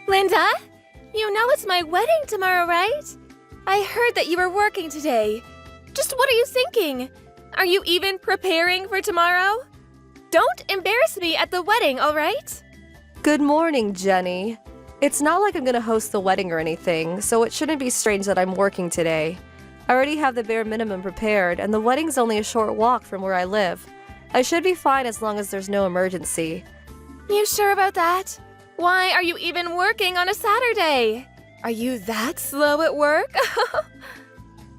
Linda, you know it's my wedding tomorrow, right? I heard that you were working today. Just what are you thinking? Are you even preparing for tomorrow? Don't embarrass me at the wedding, all right? Good morning, Jenny. It's not like I'm gonna host the wedding or anything, so it shouldn't be strange that I'm working today. I already have the bare minimum prepared, and the wedding's only a short walk from where I live. I should be fine as long as there's no emergency. You sure about that? Why are you even working on a Saturday? Are you that slow at work?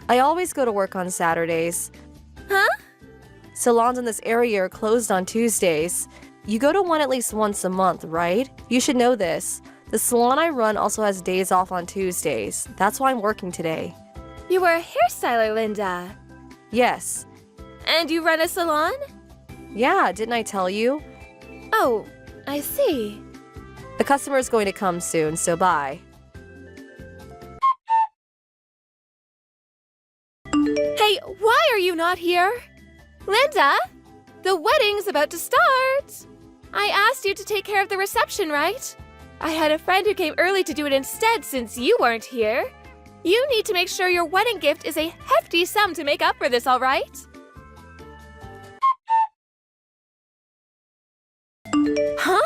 I always go to work on Saturdays. Huh? Salons in this area are closed on Tuesdays. You go to one at least once a month, right? You should know this. The salon I run also has days off on Tuesdays. That's why I'm working today. You are a hairstyler, Linda. Yes. And you run a salon? Yeah, didn't I tell you? Oh, I see. The customer's going to come soon, so bye. Hey, why are you not here? Linda, the wedding's about to start. I asked you to take care of the reception, right? I had a friend who came early to do it instead since you weren't here. You need to make sure your wedding gift is a hefty sum to make up for this, all right? Huh?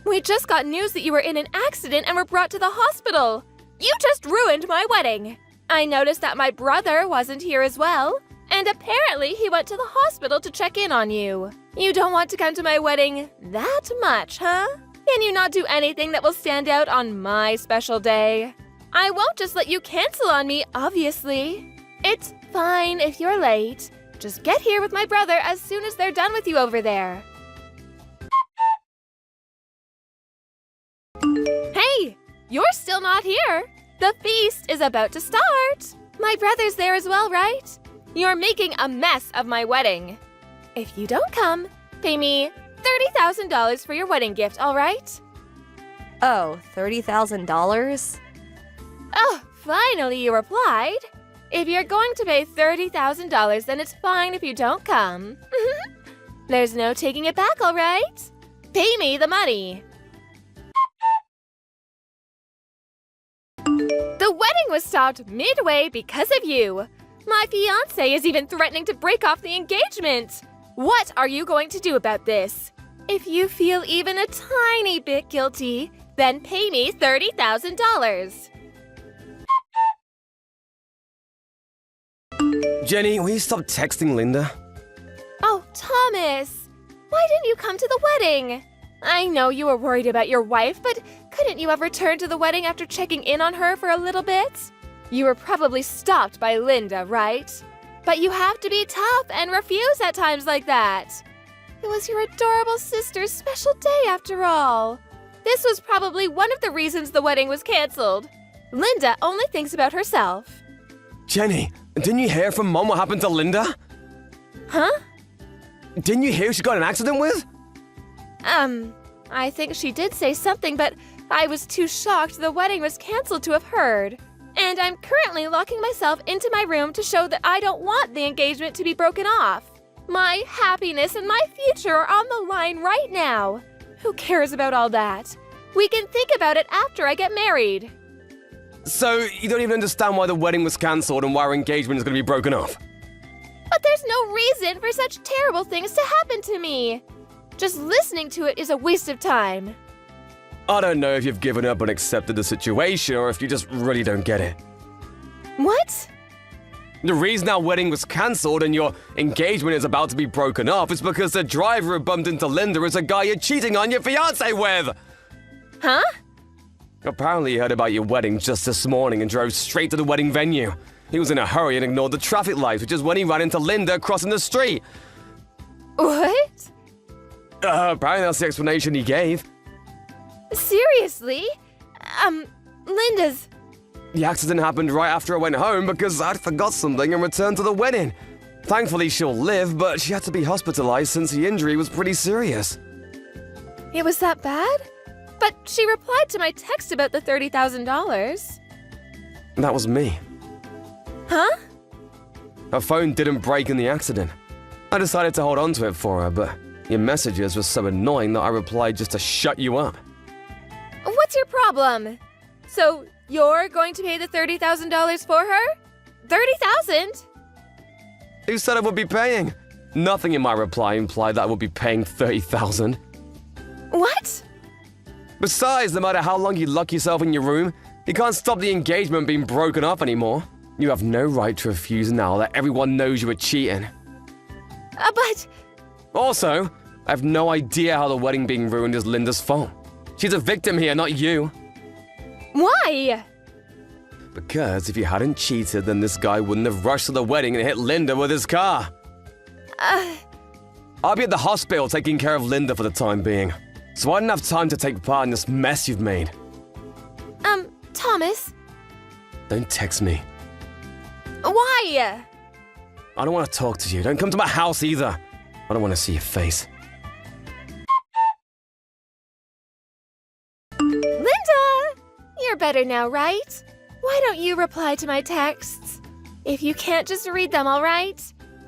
We just got news that you were in an accident and were brought to the hospital. You just ruined my wedding. I noticed that my brother wasn't here as well, and apparently he went to the hospital to check in on you. You don't want to come to my wedding that much, huh? Can you not do anything that will stand out on my special day? I won't just let you cancel on me, obviously. It's fine if you're late. Just get here with my brother as soon as they're done with you over there. Hey, you're still not here. The feast is about to start. My brother's there as well, right? You're making a mess of my wedding. If you don't come, pay me $30,000 for your wedding gift, all right? Oh, $30,000? Oh, finally you replied. If you're going to pay $30,000, then it's fine if you don't come. There's no taking it back, all right? Pay me the money. The wedding was stopped midway because of you. My fiancé is even threatening to break off the engagement. What are you going to do about this? If you feel even a tiny bit guilty, then pay me $30,000. Jenny, will you stop texting Linda? Oh, Thomas, why didn't you come to the wedding? I know you were worried about your wife, but couldn't you have returned to the wedding after checking in on her for a little bit? You were probably stopped by Linda, right? But you have to be tough and refuse at times like that. It was your adorable sister's special day after all. This was probably one of the reasons the wedding was canceled. Linda only thinks about herself. Jenny, didn't you hear from Mom what happened to Linda? Huh? Didn't you hear she got in an accident with? I think she did say something, but I was too shocked the wedding was canceled to have heard. And I'm currently locking myself into my room to show that I don't want the engagement to be broken off. My happiness and my future are on the line right now. Who cares about all that? We can think about it after I get married. So, you don't even understand why the wedding was cancelled and why our engagement is going to be broken off? But there's no reason for such terrible things to happen to me. Just listening to it is a waste of time. I don't know if you've given up and accepted the situation or if you just really don't get it. What? The reason our wedding was cancelled and your engagement is about to be broken off is because the driver who bumped into Linda is a guy you're cheating on your fiancé with! Huh? Apparently he heard about your wedding just this morning and drove straight to the wedding venue. He was in a hurry and ignored the traffic lights, which is when he ran into Linda crossing the street. What? Apparently that's the explanation he gave. Seriously? Linda's... The accident happened right after I went home because I'd forgot something and returned to the wedding. Thankfully she'll live, but she had to be hospitalized since the injury was pretty serious. It was that bad? But she replied to my text about the $30,000. That was me. Huh? Her phone didn't break in the accident. I decided to hold on to it for her, but your messages were so annoying that I replied just to shut you up. What's What's your problem? So you're going to pay the $30,000 for her? $30,000? Who said I would be paying? Nothing in my reply implied that I would be paying $30,000. What? Besides, no matter how long you lock yourself in your room, you can't stop the engagement being broken up anymore. You have no right to refuse now that everyone knows you were cheating. But... Also, I have no idea how the wedding being ruined is Linda's fault. She's a victim here, not you. Why? Because if you hadn't cheated, then this guy wouldn't have rushed to the wedding and hit Linda with his car. I'll be at the hospital taking care of Linda for the time being, so I didn't have time to take part in this mess you've made. Thomas? Don't text me. Why? I don't want to talk to you. Don't come to my house either. I don't want to see your face. Linda! You're better now, right? Why don't you reply to my texts? If you can't just read them, all right?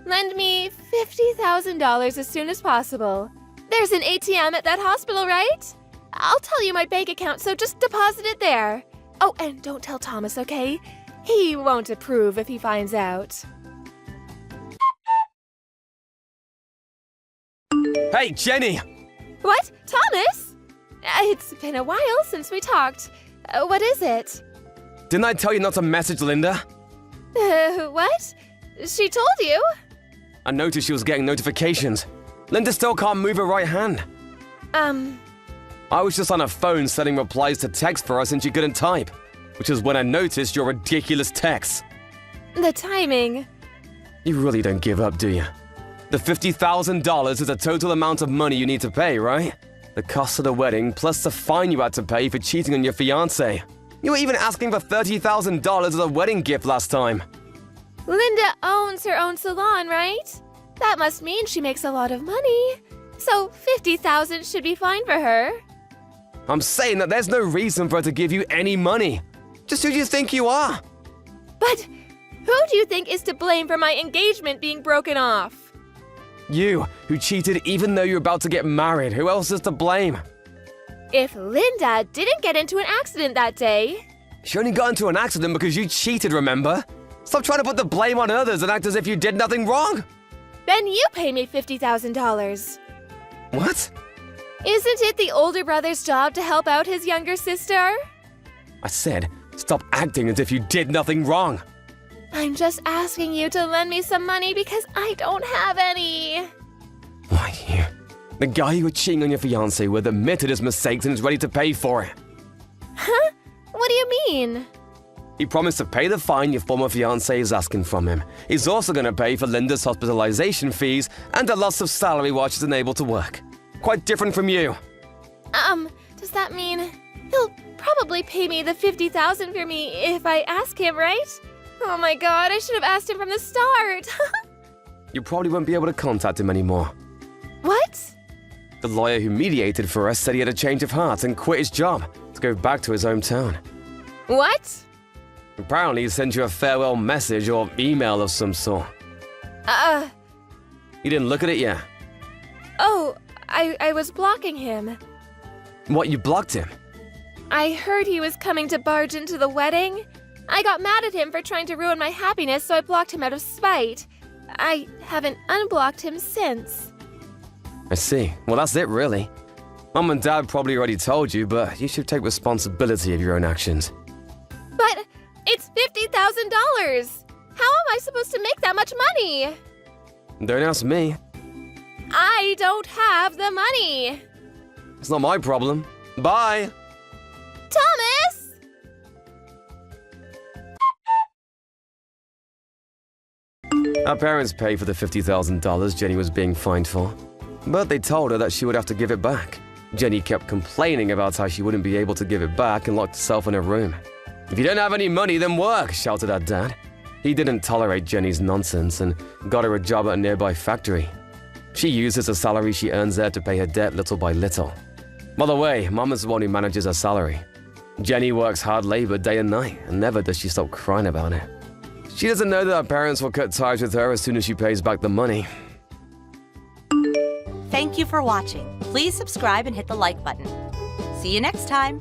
Lend me $50,000 as soon as possible. There's an ATM at that hospital, right? I'll tell you my bank account, so just deposit it there. Oh, and don't tell Thomas, okay? He won't approve if he finds out. Hey, Jenny! What? Thomas? It's been a while since we talked. What is it? Didn't I tell you not to message Linda? What? She told you? I noticed she was getting notifications. Linda still can't move her right hand. I was just on her phone sending replies to text for her since she couldn't type, which is when I noticed your ridiculous texts. The timing. You really don't give up, do you? The $50,000 is the total amount of money you need to pay, right? The cost of the wedding plus the fine you had to pay for cheating on your fiancé. You were even asking for $30,000 as a wedding gift last time. Linda owns her own salon, right? That must mean she makes a lot of money. So $50,000 should be fine for her. I'm saying that there's no reason for her to give you any money. Just who do you think you are? But who do you think is to blame for my engagement being broken off? You, who cheated even though you're about to get married. Who else is to blame? If Linda didn't get into an accident that day... She only got into an accident because you cheated, remember? Stop trying to put the blame on others and act as if you did nothing wrong. Then you pay me $50,000. What? Isn't it the older brother's job to help out his younger sister? I said, stop acting as if you did nothing wrong. I'm just asking you to lend me some money because I don't have any. Why, you? The guy you were cheating on your fiancé with admitted his mistakes and is ready to pay for it. Huh? What do you mean? He promised to pay the fine your former fiancé is asking from him. He's also going to pay for Linda's hospitalization fees and a loss of salary while she's unable to work. Quite different from you. Does that mean he'll probably pay me the $50,000 for me if I ask him, right? Oh my god, I should have asked him from the start. You probably won't be able to contact him anymore. What? The lawyer who mediated for us said he had a change of heart and quit his job to go back to his hometown. What? Apparently he sent you a farewell message or email of some sort. You didn't look at it yet? Oh, I was blocking him. What, you blocked him? I heard he was coming to barge into the wedding. I got mad at him for trying to ruin my happiness, so I blocked him out of spite. I haven't unblocked him since. I see. Well, that's it, really. Mom and Dad probably already told you, but you should take responsibility of your own actions. But it's $50,000! How am I supposed to make that much money? Don't ask me. I don't have the money! It's not my problem. Bye! Thomas! Our parents paid for the $50,000 Jenny was being fined for, but they told her that she would have to give it back. Jenny kept complaining about how she wouldn't be able to give it back and locked herself in her room. "If you don't have any money, then work," shouted her dad. He didn't tolerate Jenny's nonsense and got her a job at a nearby factory. She uses the salary she earns there to pay her debt little by little. By the way, Mom is the one who manages her salary. Jenny works hard labor day and night, and never does she stop crying about it. She doesn't know that her parents will cut ties with her as soon as she pays back the money. Thank you for watching. Please subscribe and hit the like button. See you next time.